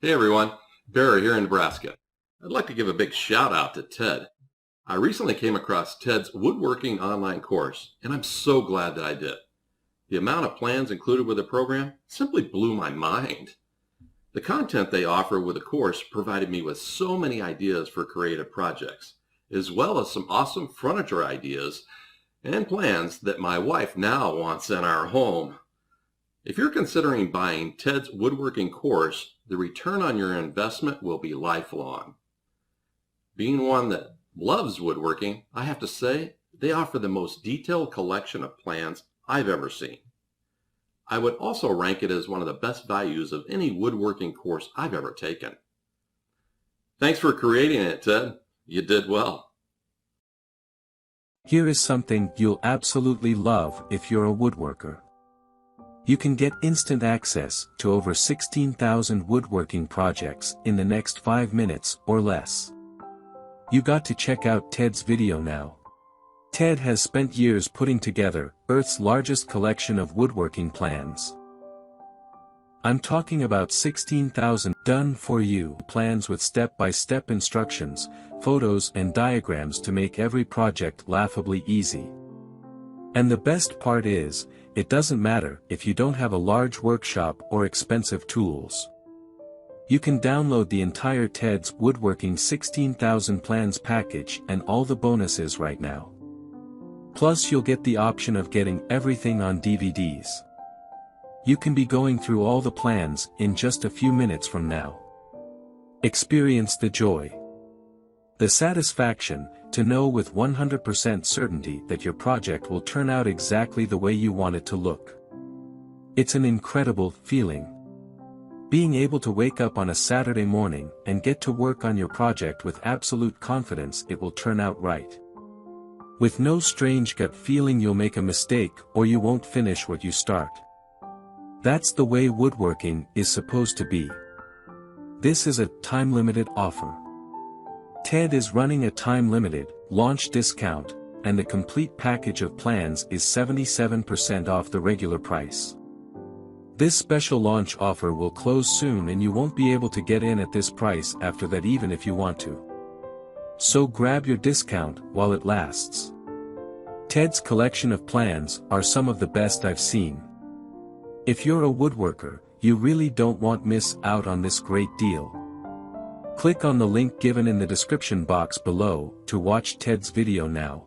Hey everyone, Barry here in Nebraska. I'd like to give a big shout out to Ted. I recently came across Ted's woodworking online course, and I'm so glad that I did. The amount of plans included with the program simply blew my mind. The content they offer with the course provided me with so many ideas for creative projects, as well as some awesome furniture ideas and plans that my wife now wants in our home. If you're considering buying Ted's woodworking course, the return on your investment will be lifelong. Being one that loves woodworking, I have to say they offer the most detailed collection of plans I've ever seen. I would also rank it as one of the best values of any woodworking course I've ever taken. Thanks for creating it, Ted. You did well. Here is something you'll absolutely love if you're a woodworker. You can get instant access to over 16,000 woodworking projects in the next 5 minutes or less. You got to check out Ted's video now. Ted has spent years putting together Earth's largest collection of woodworking plans. I'm talking about 16,000 done-for-you plans with step-by-step instructions, photos and diagrams to make every project laughably easy. And the best part is, it doesn't matter if you don't have a large workshop or expensive tools. You can download the entire Ted's Woodworking 16,000 Plans package and all the bonuses right now. Plus you'll get the option of getting everything on DVDs. You can be going through all the plans in just a few minutes from now. Experience the joy. The satisfaction to know with 100% certainty that your project will turn out exactly the way you want it to look. It's an incredible feeling. Being able to wake up on a Saturday morning and get to work on your project with absolute confidence it will turn out right. With no strange gut feeling you'll make a mistake or you won't finish what you start. That's the way woodworking is supposed to be. This is a time-limited offer. Ted is running a time-limited launch discount, and the complete package of plans is 77% off the regular price. This special launch offer will close soon and you won't be able to get in at this price after that even if you want to. So grab your discount while it lasts. Ted's collection of plans are some of the best I've seen. If you're a woodworker, you really don't want to miss out on this great deal. Click on the link given in the description box below to watch Ted's video now.